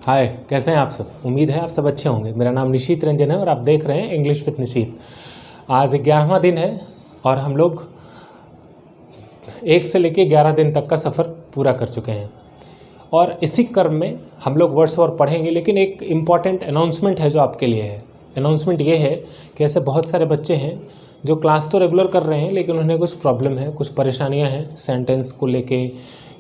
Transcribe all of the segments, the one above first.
हाय, कैसे हैं आप सब। उम्मीद है आप सब अच्छे होंगे। मेरा नाम निशीत रंजन है और आप देख रहे हैं इंग्लिश विद निशीत। आज 11वां दिन है और हम लोग 1 से लेके 11 दिन तक का सफ़र पूरा कर चुके हैं और इसी क्रम में हम लोग वर्ड्स और पढ़ेंगे। लेकिन एक इम्पॉर्टेंट अनाउंसमेंट है जो आपके लिए है। अनाउंसमेंट ये है कि ऐसे बहुत सारे बच्चे हैं जो क्लास तो रेगुलर कर रहे हैं लेकिन उन्हें कुछ प्रॉब्लम है, कुछ परेशानियां हैं सेंटेंस को लेके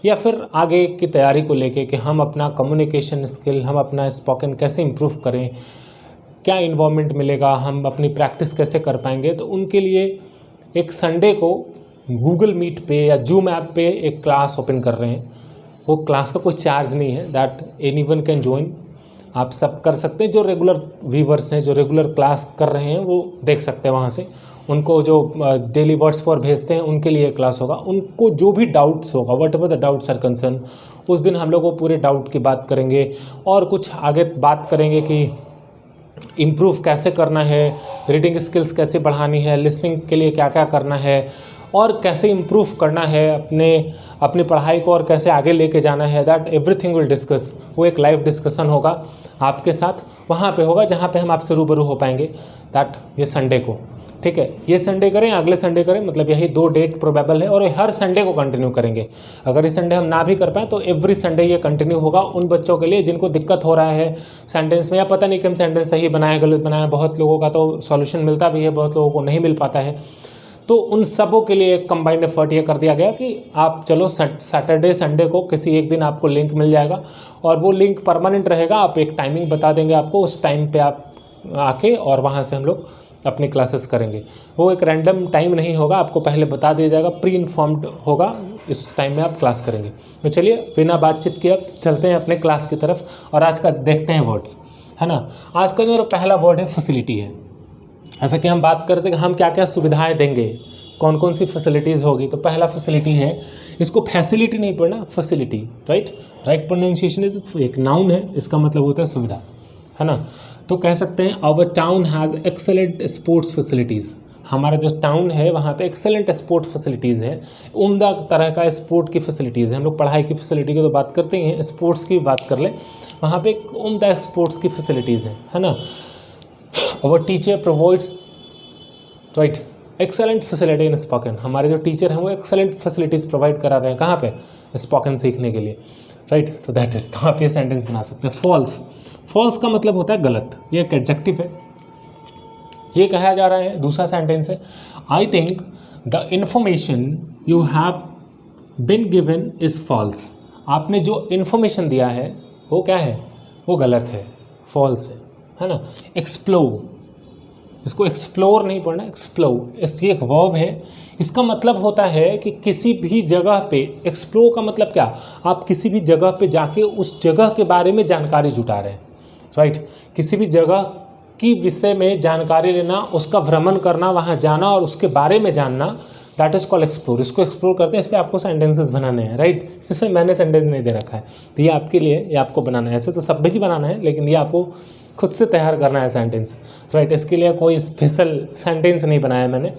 या फिर आगे की तैयारी को लेके कि हम अपना कम्युनिकेशन स्किल, हम अपना स्पोकन कैसे इम्प्रूव करें, क्या इन्वॉल्वमेंट मिलेगा, हम अपनी प्रैक्टिस कैसे कर पाएंगे। तो उनके लिए एक संडे को गूगल मीट पे या जूम ऐप पे एक क्लास ओपन कर रहे हैं। वो क्लास का कोई चार्ज नहीं है, दैट एनीवन कैन ज्वाइन। आप सब कर सकते हैं, जो रेगुलर व्यूवर्स हैं, जो रेगुलर क्लास कर रहे हैं वो देख सकते हैं वहाँ से। उनको जो डेली वर्ड्स पर भेजते हैं उनके लिए क्लास होगा। उनको जो भी डाउट्स होगा, whatever the doubts are concern, उस दिन हम लोग वो पूरे डाउट की बात करेंगे और कुछ आगे बात करेंगे कि इम्प्रूव कैसे करना है, रीडिंग स्किल्स कैसे बढ़ानी है, लिसनिंग के लिए क्या क्या करना है और कैसे इम्प्रूव करना है अपनी पढ़ाई को और कैसे आगे लेके जाना है। That everything will discuss. वो एक लाइव डिस्कशन होगा आपके साथ, वहाँ पे होगा जहाँ पे हम आपसे रूबरू हो पाएंगे। दैट ये संडे को, ठीक है, ये संडे करें, अगले संडे करें, मतलब यही 2 डेट प्रोबेबल है और ये हर संडे को कंटिन्यू करेंगे। अगर इस संडे हम ना भी कर पाएँ तो एवरी संडे ये कंटिन्यू होगा उन बच्चों के लिए जिनको दिक्कत हो रहा है सेंटेंस में, या पता नहीं कि हम सेंटेंस सही बनाए गलत बनाए। बहुत लोगों का तो सॉल्यूशन मिलता भी है, बहुत लोगों को नहीं मिल पाता है। तो उन सबों के लिए एक कंबाइंड एफर्ट ये कर दिया गया कि आप चलो सैटरडे संडे को किसी एक दिन आपको लिंक मिल जाएगा और वो लिंक परमानेंट रहेगा। आप एक टाइमिंग बता देंगे आपको, उस टाइम पे आप आके और वहाँ से हम लोग अपनी क्लासेस करेंगे। वो एक रैंडम टाइम नहीं होगा, आपको पहले बता दिया जाएगा, प्री इन्फॉर्म्ड होगा, इस टाइम में आप क्लास करेंगे। तो चलिए बिना बातचीत किए अब चलते हैं अपने क्लास की तरफ और आज का देखते हैं वर्ड्स, है ना। आज का मेरा पहला वर्ड है फैसिलिटी है। ऐसा कि हम बात करते हैं कि हम क्या क्या सुविधाएं देंगे, कौन कौन सी फैसिलिटीज़ होगी। तो पहला फैसिलिटी है, इसको फैसिलिटी नहीं पढ़ना, फैसिलिटी। राइट प्रोनाउंसिएशन इज एक नाउन है, इसका मतलब होता है सुविधा, है ना। तो कह सकते हैं our town has excellent sports facilities. हमारा जो टाउन है वहाँ पे एक्सेलेंट स्पोर्ट फैसिलिटीज़ है, उम्दा तरह का स्पोर्ट की फैसिलिटीज़ है। हम लोग पढ़ाई की फैसिलिटी की तो बात करते ही हैं, स्पोर्ट्स की बात कर लें, वहाँ पे एक उम्दा स्पोर्ट्स की फैसिलिटीज़ है ना। और teacher provides right excellent facility in spoken. हमारे जो टीचर हैं वो एक्सेलेंट फैसिलिटीज़ प्रोवाइड करा रहे हैं, कहाँ पे, स्पोकन सीखने के लिए। राइट, तो दैट इज़, तो आप ये सेंटेंस बना सकते हैं। फॉल्स, फॉल्स का मतलब होता है गलत, ये एक एडजेक्टिव है। ये कहा जा रहा है, दूसरा सेंटेंस है, I think the information you have been given is false. आपने जो इन्फॉर्मेशन दिया है वो क्या है, वो गलत है, फॉल्स है ना। एक्सप्लोर, इसको एक्सप्लोर नहीं पढ़ना, एक्सप्लोर, इसकी एक वर्ब है। इसका मतलब होता है कि किसी भी जगह पे, एक्सप्लोर का मतलब क्या, आप किसी भी जगह पे जाके उस जगह के बारे में जानकारी जुटा रहे हैं। राइट, किसी भी जगह की विषय में जानकारी लेना, उसका भ्रमण करना, वहाँ जाना और उसके बारे में जानना, दैट इज कॉल्ड एक्सप्लोर। इसको एक्सप्लोर करते हैं, इस पर आपको सेंटेंसेस बनाने हैं। राइट, इसमें मैंने सेंटेंस नहीं दे रखा है, तो ये आपके लिए, ये आपको बनाना है। ऐसे तो सब भी बनाना है लेकिन ये आपको खुद से तैयार करना है सेंटेंस। राइट, इसके लिए कोई स्पेशल सेंटेंस नहीं बनाया मैंने।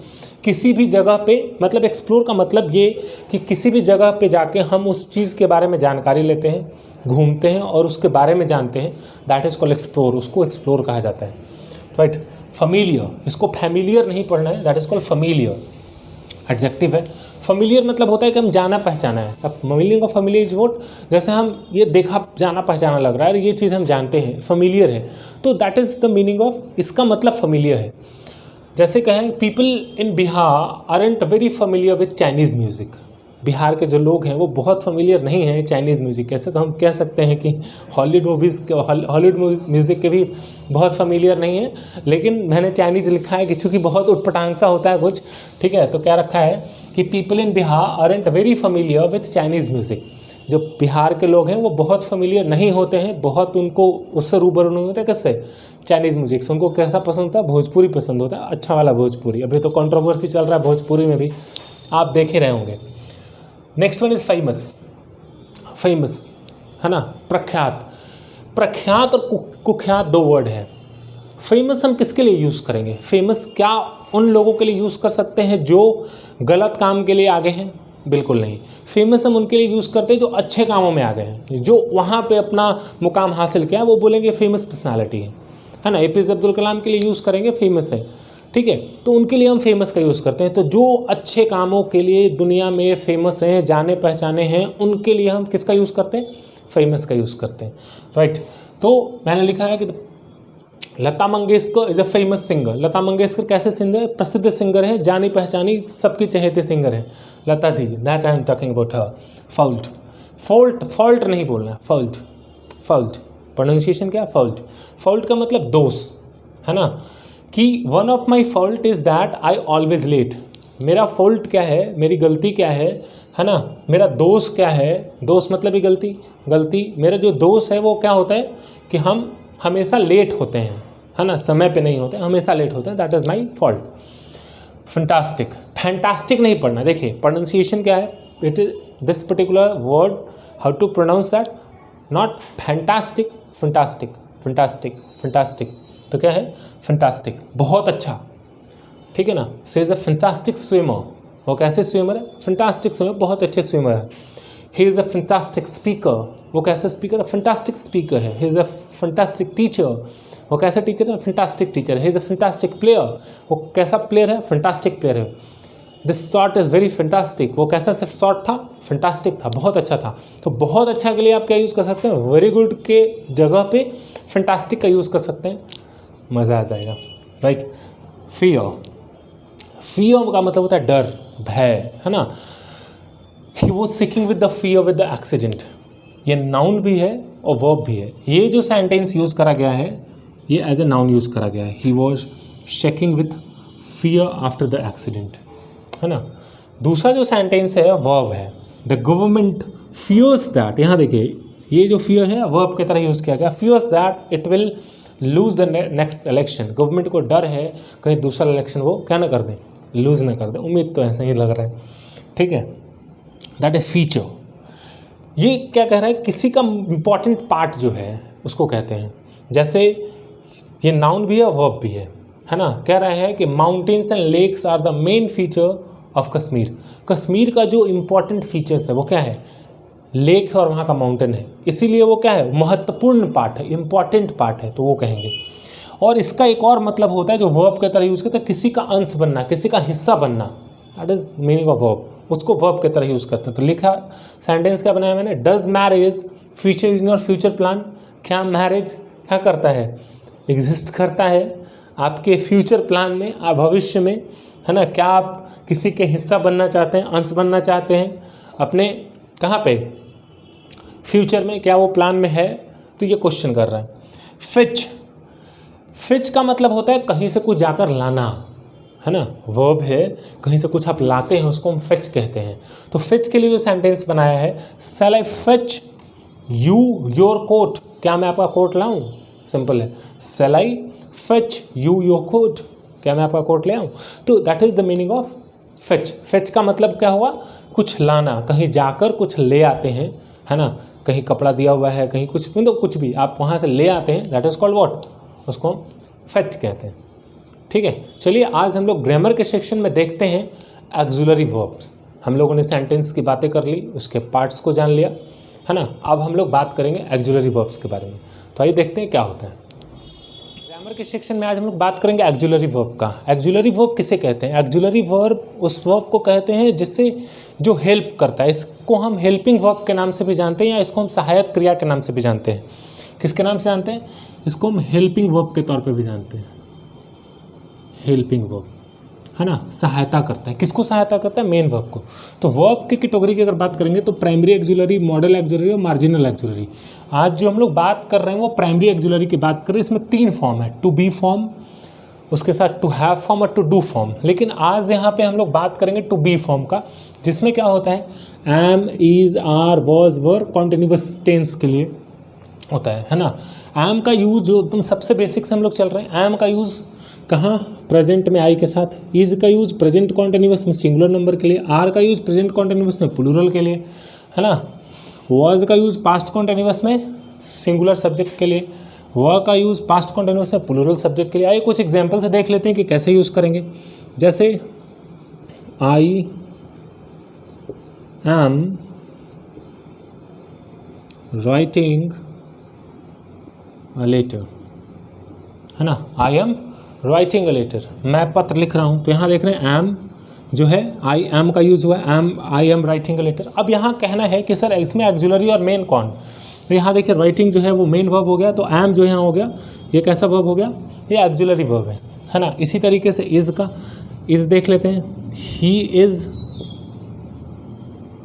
किसी भी जगह पे, मतलब एक्सप्लोर का मतलब ये कि किसी भी जगह पे जाके हम उस चीज़ के बारे में जानकारी लेते हैं, घूमते हैं और उसके बारे में जानते हैं, दैट इज़ कॉल्ड एक्सप्लोर। उसको एक्सप्लोर कहा जाता है। राइट, फैमिलियर, इसको फैमिलियर नहीं पढ़ना है, that is called familiar, adjective है। फैमिलियर मतलब होता है कि हम जाना पहचाना है। अब meaning of familiar is what, जैसे हम ये देखा जाना पहचाना लग रहा है, ये चीज़ हम जानते हैं, फैमिलियर है, तो that is the meaning of, इसका मतलब फैमिलियर है। जैसे कहें people in Bihar aren't very familiar with Chinese music. Bihar के जो लोग हैं वो बहुत फैमिलियर नहीं हैं चाइनीज़ म्यूज़िक। कैसे, तो हम कह सकते हैं कि हॉलीवुड म्यूज़िक के भी बहुत फैमिलियर नहीं है, लेकिन मैंने चाइनीज़ लिखा है कि चूँकि बहुत उटपटांग सा होता है कुछ, ठीक है, तो क्या रखा है कि people in Bihar aren't very familiar with Chinese music. जो बिहार के लोग हैं वो बहुत फैमिलियर नहीं होते हैं, बहुत उनको उससे रूबरू नहीं होते, किससे, चाइनीज़ म्यूज़िक से। उनको कैसा पसंद होता है, भोजपुरी पसंद होता है, अच्छा वाला भोजपुरी। अभी तो कंट्रोवर्सी चल रहा है भोजपुरी में भी, आप देख ही रहे होंगे। Next one is famous, famous है ना, प्रख्यात। प्रख्यात और कुख्यात 2 वर्ड है। फेमस हम किसके लिए यूज़ करेंगे, फेमस क्या उन लोगों के लिए यूज़ कर सकते हैं जो गलत काम के लिए आगे हैं, बिल्कुल नहीं। फेमस हम उनके लिए यूज़ करते हैं जो अच्छे कामों में आ गए हैं, जो वहाँ पे अपना मुकाम हासिल किया, वो बोलेंगे फेमस पर्सनालिटी है ना। एपीजे अब्दुल कलाम के लिए यूज़ करेंगे फेमस है, ठीक है, तो उनके लिए हम फेमस का यूज़ करते हैं। तो जो अच्छे कामों के लिए दुनिया में फेमस हैं, जाने पहचाने हैं, उनके लिए हम किसका यूज़ करते हैं? फेमस का यूज़ करते हैं, राइट। तो मैंने लिखा है कि Lata Mangeshkar is a famous singer. Lata Mangeshkar कैसे सिंगर? प्रसिद्ध सिंगर है, जानी पहचानी, सबकी चहेते सिंगर है लता दी। That I am talking about her. Fault, fault, fault नहीं बोलना, फॉल्ट, फॉल्ट प्रोनाउंसिएशन क्या? फॉल्ट। फॉल्ट का मतलब दोष है ना, कि one of my fault is that I always late. मेरा फॉल्ट क्या है, मेरी गलती क्या है ना, मेरा दोष क्या है? दोष मतलब ही गलती, गलती। मेरा जो दोष है वो क्या होता है कि हम हमेशा लेट होते हैं, है ना, समय पे नहीं होते, हमेशा लेट होते हैं। That is my fault. Fantastic, fantastic नहीं पढ़ना। देखिए प्रोनाउंसिएशन क्या है, it is this particular word, how to pronounce that, not fantastic, fantastic, fantastic, fantastic. तो क्या है? फंटास्टिक, बहुत अच्छा, ठीक है ना। से इज़ अ फंटास्टिक स्विमर, वो कैसे स्विमर है? फंटास्टिक स्विमर, बहुत अच्छे स्विमर है। He is a fantastic speaker, वो कैसे स्पीकर है? फंटास्टिक स्पीकर है। He is a fantastic teacher, वो कैसा टीचर है? फंटास्टिक टीचर है। He is a fantastic player, वो कैसा प्लेयर है? फंटास्टिक प्लेयर है। This shot is very fantastic, वो कैसा शॉट था? फंटास्टिक था, बहुत अच्छा था। तो बहुत अच्छा के लिए आप क्या यूज़ कर सकते हैं? वेरी गुड के जगह पे फंटास्टिक का यूज़ कर सकते हैं, मज़ा आ जाएगा, राइट। फियर, फियर का मतलब होता है डर, भय, है ना। He was seeking with the fear with the accident, ये नाउन भी है और वर्ब भी है। ये जो सेंटेंस यूज़ करा गया है ये एज ए नाउन यूज़ करा गया है। He was shaking with fear after the accident, है ना। दूसरा जो सेंटेंस है वर्ब है, द गवर्नमेंट फियर्स दैट। यहाँ देखिए ये जो फियर है वर्ब की तरह यूज़ किया गया, fears that it will lose the next election. Government को डर है कहीं दूसरा इलेक्शन वो क्या ना कर दें, लूज़ ना कर दें। उम्मीद तो ऐसा ही लग रहा है, ठीक है। That is feature. ये क्या कह रहा है? किसी का इम्पॉर्टेंट पार्ट जो है उसको कहते हैं। जैसे ये नाउन भी है वर्ब भी है ना। कह रहा है कि mountains and lakes are the main feature of Kashmir. Kashmir का जो इम्पॉर्टेंट फीचर्स है वो क्या है? लेक है और वहाँ का माउंटेन है, इसीलिए वो क्या है? महत्वपूर्ण पार्ट है, इम्पॉर्टेंट पार्ट है, तो वो कहेंगे। और इसका एक और मतलब होता है जो वर्ब की तरह यूज़ करते हैं, किसी का अंश बनना, किसी का हिस्सा बनना। That is meaning of verb, उसको वर्ब की तरह यूज़ करते हैं। तो लिखा सेंटेंस क्या बनाया मैंने? Does marriage feature in your future plan. क्या मैरिज क्या करता है? एग्जिस्ट करता है आपके फ्यूचर प्लान में, आप भविष्य में, है ना। क्या आप किसी के हिस्सा बनना चाहते हैं, अंश बनना चाहते हैं अपने कहाँ पे? फ्यूचर में, क्या वो प्लान में है? तो ये क्वेश्चन कर रहा है। फिच, फिच का मतलब होता है कहीं से कुछ जाकर लाना, है ना। वर्ब है, कहीं से कुछ आप लाते हैं उसको हम फिच कहते हैं। तो फिच के लिए जो सेंटेंस बनाया है, शैल आई फिच यू योर कोट। क्या मैं आपका कोट लाऊं? सिंपल है, शैल आई फिच यू योर कोट। क्या मैं आपका कोट ले आऊं? तो that is the meaning of Fitch. Fitch का मतलब क्या हुआ? कुछ लाना, कहीं जाकर कुछ ले आते हैं, है ना। कहीं कपड़ा दिया हुआ है, कहीं कुछ, मतलब कुछ भी आप वहाँ से ले आते हैं, दैट इज कॉल्ड व्हाट? उसको हम फेच कहते हैं, ठीक है। चलिए आज हम लोग ग्रामर के सेक्शन में देखते हैं ऑक्सिलरी वर्ब्स। हम लोगों ने सेंटेंस की बातें कर ली, उसके पार्ट्स को जान लिया, है ना। अब हम लोग बात करेंगे ऑक्सिलरी वर्ब्स के बारे में। तो आइए देखते हैं क्या होता है। ग्रामर के सेक्शन में आज हम लोग बात करेंगे ऑक्सिलरी वर्ब का। ऑक्सिलरी वर्ब किसे कहते हैं? ऑक्सिलरी वर्ब उस वर्ब को कहते हैं जिससे जो हेल्प करता है। इसको हम हेल्पिंग वर्ब के नाम से भी जानते हैं, या इसको हम सहायक क्रिया के नाम से भी जानते हैं। किसके नाम से जानते हैं? इसको हम हेल्पिंग वर्ब के तौर पे भी जानते हैं। हेल्पिंग वर्ब, है ना, सहायता करता है। किसको सहायता करता है? मेन वर्ब को। तो वर्ब की कैटेगरी की अगर बात करेंगे तो प्राइमरी ऑक्सिलरी, मॉडल ऑक्सिलरी और मार्जिनल ऑक्सिलरी। आज जो हम लोग बात कर रहे हैं वो प्राइमरी ऑक्सिलरी की बात कर रहे हैं। इसमें 3 फॉर्म है, टू बी फॉर्म, उसके साथ टू हैव फॉर्म और टू डू फॉर्म। लेकिन आज यहाँ पे हम लोग बात करेंगे टू बी फॉर्म का, जिसमें क्या होता है? Am, is, are, was, were continuous tense के लिए होता है ना। एम का यूज़ जो एकदम सबसे बेसिक से हम लोग चल रहे हैं, एम का यूज़ कहाँ? प्रेजेंट में आई के साथ। इज का यूज़ प्रेजेंट कॉन्टिन्यूअस में सिंगुलर नंबर के लिए। आर का यूज़ प्रेजेंट कॉन्टिन्यूअस में प्लूरल के लिए, है ना। वॉज का यूज़ पास्ट कॉन्टिन्यूअस में सिंगुलर सब्जेक्ट के लिए। वर का यूज़ पास्ट कॉन्टिन्यूअस में प्लूरल सब्जेक्ट के लिए। आइए कुछ एग्जाम्पल से देख लेते हैं कि कैसे यूज़ करेंगे। जैसे I am writing a letter, है ना, I am writing a letter, मैं पत्र लिख रहा हूँ। तो यहाँ देख रहे हैं एम जो है आई एम का यूज़ हुआ है, I am writing a letter. अब यहाँ कहना है कि सर इसमें एक्जुलरी और मेन कौन, तो यहाँ देखिए राइटिंग जो है वो मेन वर्ब हो गया, तो एम जो यहाँ हो गया ये कैसा वर्ब हो गया, ये एक्जुलरी वर्ब है ना। इसी तरीके से इज़ का, इज़ देख लेते हैं, he is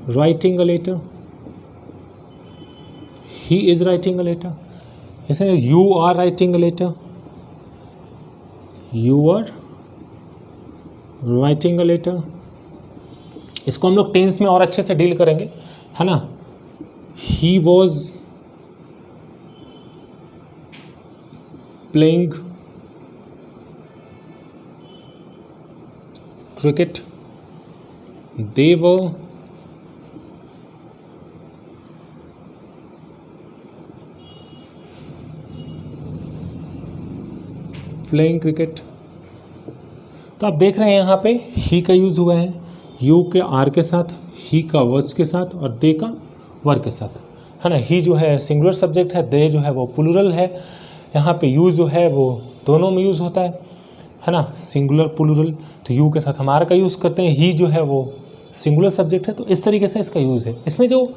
writing a letter, he is writing a letter. जैसे you are writing a letter, you are writing a letter. इसको हम लोग टेंस में और अच्छे से डील करेंगे, है ना। He was playing cricket, they were playing cricket. तो आप देख रहे हैं यहाँ पे ही का यूज़ हुआ है, यू के आर के साथ, ही का वर्स के साथ और दे का वर के साथ, है ना। ही जो है सिंगुलर सब्जेक्ट है, दे जो है वो प्लूरल है। यहाँ पे यू जो है वो दोनों में यूज़ होता है ना, सिंगुलर प्लूरल। तो यू के साथ हमारा का यूज़ करते हैं, ही जो है वो सिंगुलर सब्जेक्ट है। तो इस तरीके से इसका यूज़ है। इसमें जो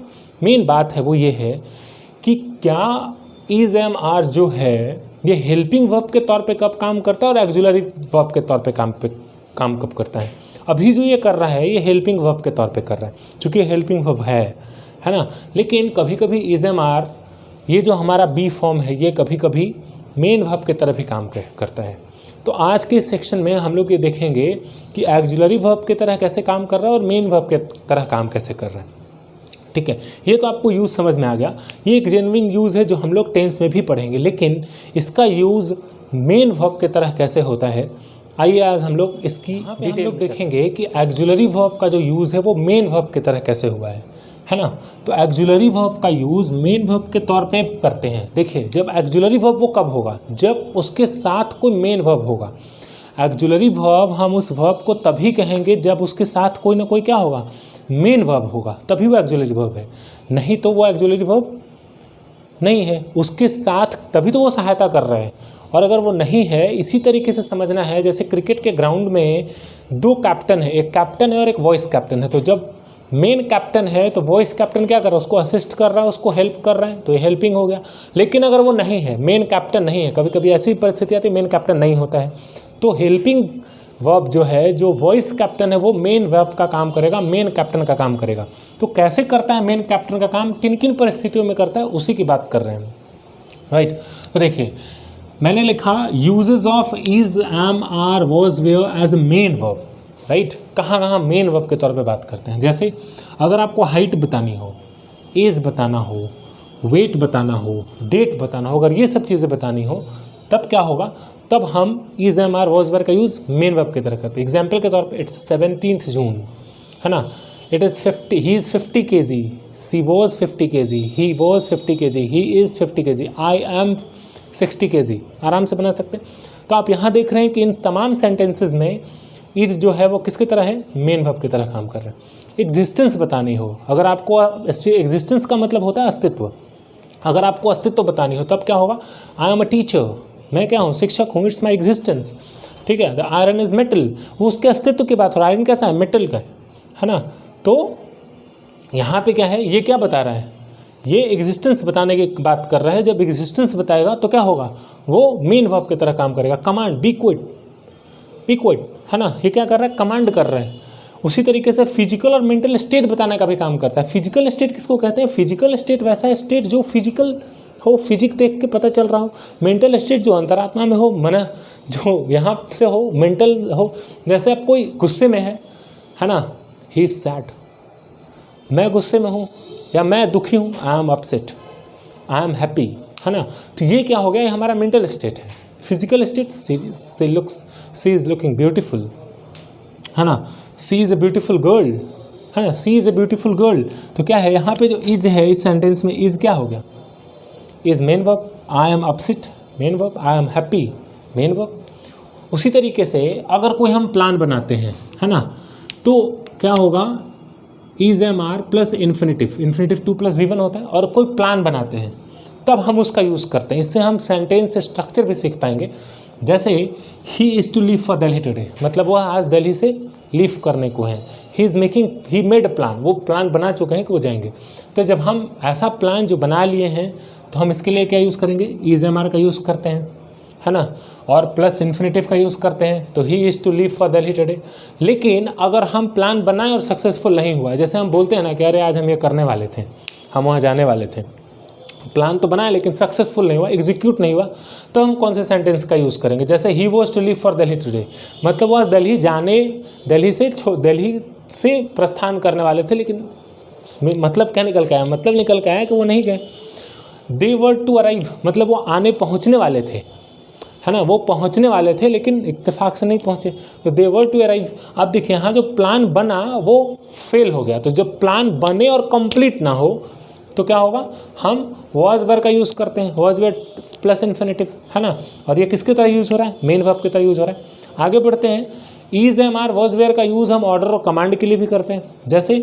मेन बात है वो ये है कि क्या इज एम आर जो है ये हेल्पिंग वर्ब के तौर पे कब काम करता है और एक्जुलरी वर्ब के तौर पे काम कब करता है। अभी जो ये कर रहा है ये हेल्पिंग वर्ब के तौर पे कर रहा है, चूँकि हेल्पिंग वर्ब है ना। लेकिन कभी कभी इज एम आर ये जो हमारा बी फॉर्म है ये कभी कभी मेन वर्ब के तरफ ही काम करता है। तो आज के इस सेक्शन में हम लोग ये देखेंगे कि एक्जुलरी वर्ब की तरह कैसे काम कर रहा है और मेन वर्ब के तरह काम कैसे कर रहा है। ठीक है, ये तो आपको यूज़ समझ में आ गया। ये एक जेन्युइन यूज़ है जो हम लोग टेंस में भी पढ़ेंगे, लेकिन इसका यूज़ मेन वर्ब की तरह कैसे होता है, आइए आज हम लोग इसकी डिटेल में देखेंगे कि एक्जुलरी वर्ब का जो यूज़ है वो मेन वर्ब की तरह कैसे हुआ है ना। तो एक्जुलरी वर्ब का यूज़ मेन वर्ब के तौर पे करते हैं। देखिए, जब एक्जुलरी वर्ब वो कब होगा, जब उसके साथ कोई मेन वर्ब होगा। एक्जुलरी वर्ब हम उस वर्ब को तभी कहेंगे जब उसके साथ कोई ना कोई क्या होगा, मेन वर्ब होगा, तभी वो एक्जुलरी वर्ब है। नहीं तो वो एक्जुलरी वर्ब नहीं है, उसके साथ तभी तो वो सहायता कर रहा है। और अगर वो नहीं है, इसी तरीके से समझना है जैसे क्रिकेट के ग्राउंड में दो कैप्टन है, एक कैप्टन है और एक वॉइस कैप्टन है। तो जब मेन कैप्टन है तो वॉइस कैप्टन क्या कर रहा है, उसको असिस्ट कर रहा है, उसको हेल्प कर रहा है, तो ये हेल्पिंग हो गया। लेकिन अगर वो नहीं है, मेन कैप्टन नहीं है, कभी कभी ऐसी परिस्थिति आती है मेन कैप्टन नहीं होता है, तो हेल्पिंग वर्ब जो है, जो वॉइस कैप्टन है वो मेन वर्ब का काम करेगा, मेन कैप्टन का काम करेगा। तो कैसे करता है मेन कैप्टन का काम, किन किन परिस्थितियों में करता है, उसी की बात कर रहे हैं, राइट। तो देखिए, मैंने लिखा uses of is, am, are, was, were as main verb, right. कहाँ कहाँ मेन वर्ब के तौर पे बात करते हैं। जैसे अगर आपको हाइट बतानी हो, एज बताना हो, वेट बताना हो, डेट बताना हो, अगर ये सब चीज़ें बतानी हो, तब क्या होगा, तब हम is, am, are, was, were का यूज़ मेन वर्ब की तरह करते हैं। एग्जाम्पल के तौर पे इट्स 17 जून, है ना, it is 50, he is 50 kg, she was 50 kg, he was 50 kg, he is 50 kg, I am 60 kg, आराम से बना सकते हैं। तो आप यहाँ देख रहे हैं कि इन तमाम सेंटेंसेस में इज जो है वो किसकी तरह है, मेन वर्ब की तरह काम कर रहे हैं। एग्जिस्टेंस बतानी हो, अगर आपको एग्जिस्टेंस का मतलब होता है अस्तित्व, अगर आपको अस्तित्व बतानी हो तब क्या होगा, आई एम अ टीचर, मैं क्या हूँ, शिक्षक हूँ, इट्स माई एग्जिस्टेंस, ठीक है। द आयरन इज मेटल, वो उसके अस्तित्व की बात हो रहा है, आयरन कैसा है, मेटल का है ना। तो यहाँ पे क्या है, ये क्या बता रहा है, ये एग्जिस्टेंस बताने की बात कर रहा है। जब एग्जिस्टेंस बताएगा तो क्या होगा, वो मेन वर्ब की तरह काम करेगा। Command, be quiet, be quiet, है ना, ये क्या कर रहा है, कमांड कर रहा है। उसी तरीके से फिजिकल और मेंटल स्टेट बताने का भी काम करता है। फिजिकल स्टेट किसको कहते हैं, फिजिकल स्टेट वैसा स्टेट जो फिजिकल हो, फिजिक देख के पता चल रहा हो। मेंटल स्टेट जो अंतरात्मा में हो, मन जो यहाँ से हो, मेंटल हो। जैसे आप कोई गुस्से में है ना, ही इज सैड, मैं गुस्से में हूँ, या मैं दुखी हूँ, I am upset, I am happy, है ना। तो ये क्या हो गया, ये हमारा मेंटल स्टेट है। Physical state, she is looking beautiful, है ना, she is a beautiful girl, है ना, she is a beautiful girl. तो क्या है यहाँ पे जो इज है, इस सेंटेंस में इज क्या हो गया, is main verb, I am upset main verb, I am happy main verb. उसी तरीके से अगर कोई हम प्लान बनाते हैं, है ना, तो क्या होगा, is am are plus infinitive, infinitive 2 + V1 होता है, और कोई प्लान बनाते हैं तब हम उसका यूज़ करते हैं। इससे हम सेंटेंस स्ट्रक्चर भी सीख पाएंगे। जैसे he is to leave for Delhi today, मतलब वह आज दिल्ली से लीव करने को है। ही मेड अ प्लान, वो प्लान बना चुके हैं कि वो जाएंगे। तो जब हम ऐसा प्लान जो बना लिए हैं तो हम इसके लिए क्या यूज़ करेंगे, इज एम आर का यूज़ करते हैं, है ना, और प्लस इन्फिनेटिव का यूज़ करते हैं, तो he is to leave for Delhi today. लेकिन अगर हम प्लान बनाएं और सक्सेसफुल नहीं हुआ, जैसे हम बोलते हैं ना कि अरे आज हम ये करने वाले थे, हम वहाँ जाने वाले थे, प्लान तो बनाया लेकिन सक्सेसफुल नहीं हुआ, एग्जीक्यूट नहीं हुआ, तो हम कौन से सेंटेंस का यूज़ करेंगे। जैसे he was to leave for Delhi today, मतलब वह दिल्ली से प्रस्थान करने वाले थे, लेकिन मतलब क्या निकल के आया, मतलब निकल के आया कि वो नहीं गए। दे वर टू अराइव, मतलब वो पहुँचने वाले थे, है ना, वो पहुँचने वाले थे लेकिन इत्तेफाक से नहीं पहुँचे, तो दे वर टू अराइव। अब देखिए यहाँ जो प्लान बना वो फेल हो गया, तो जब प्लान बने और कंप्लीट ना हो तो क्या होगा, हम वॉज वर्ब का यूज़ करते हैं, वॉज वर्ब प्लस इन्फिनेटिव, है ना, और ये किसकी तरह यूज़ हो रहा है, मेन वर्ब की तरह यूज़ हो रहा है। आगे बढ़ते हैं, is am are was were का यूज़ हम ऑर्डर और कमांड के लिए भी करते हैं। जैसे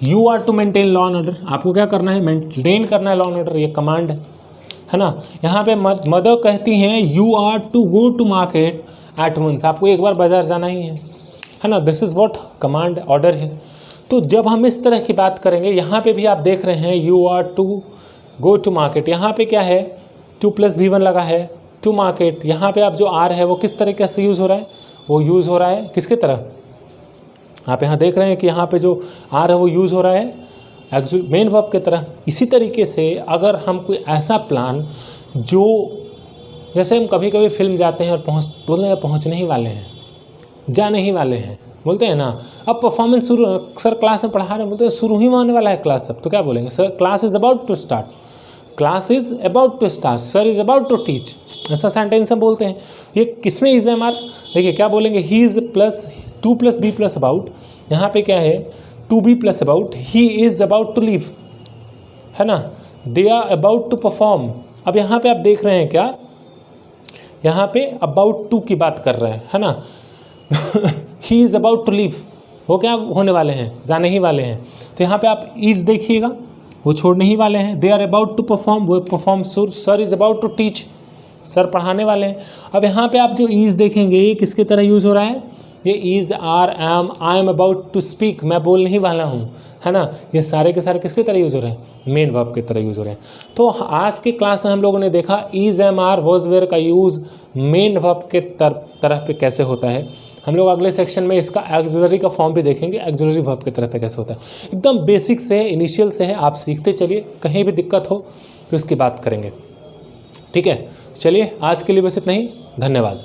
you are to maintain law and order, आपको क्या करना है, मेंटेन करना है लॉ एंड ऑर्डर, ये कमांड है ना। यहाँ पे मदर कहती हैं you are to go to market at once, आपको एक बार बाजार जाना ही है ना, this is what command order है। तो जब हम इस तरह की बात करेंगे, यहाँ पे भी आप देख रहे हैं you are to go to market, यहाँ पे क्या है 2 + V1 लगा है, टू मार्केट। यहाँ पे आप जो आर है वो किस तरीके से यूज़ हो रहा है, वो यूज़ हो रहा है किसकी तरह, आप यहाँ देख रहे हैं कि यहाँ पे जो आर है वो यूज़ हो रहा है मेन वर्ब की तरह। इसी तरीके से अगर हम कोई ऐसा प्लान जो, जैसे हम कभी कभी फिल्म जाते हैं और बोलते हैं पहुँचने ही वाले हैं, जाने ही वाले हैं, बोलते हैं ना, अब परफॉर्मेंस शुरू, सर क्लास में पढ़ा रहे हैं, बोलते हैं शुरू ही होने वाला है क्लास सब, तो क्या बोलेंगे, sir class is about to start, class is about to start, sir is about to teach, ऐसा सेंटेंस हम बोलते हैं। ये किसमें इज एम आर, देखिए क्या बोलेंगे, he is plus 2 + B + about, यहाँ पे क्या है 2B + about, he is about to leave, है ना, they are about to perform. अब यहाँ पे आप देख रहे हैं क्या, यहाँ पे अबाउट टू की बात कर रहे हैं, है ना he is about to leave, वो क्या होने वाले हैं, जाने ही वाले हैं। तो यहाँ पे आप इज़ देखिएगा, वो छोड़ने ही वाले हैं। They are about to perform, वो perform, sir is about to teach, sir पढ़ाने वाले हैं। अब यहाँ पे आप जो इज़ देखेंगे ये किसकी तरह यूज़ हो रहा है, ये is, are, am, I am about to speak, मैं बोलने ही वाला हूँ, है ना, ये सारे के सारे किसकी तरह यूज़ हो रहे हैं, मेन वर्ब की तरह यूज़ हो रहे हैं। तो आज के क्लास में हम लोगों ने देखा is, am, are, was, were का यूज़ मेन वर्ब के तरह पे कैसे होता है। हम लोग अगले सेक्शन में इसका एक्सिलरी का फॉर्म भी देखेंगे, एक्सिलरी वर्ब की तरह पे कैसे होता है। एकदम बेसिक से है, इनिशियल से है, आप सीखते चलिए, कहीं भी दिक्कत हो तो इसकी बात करेंगे, ठीक है। चलिए आज के लिए बस इतना ही, धन्यवाद।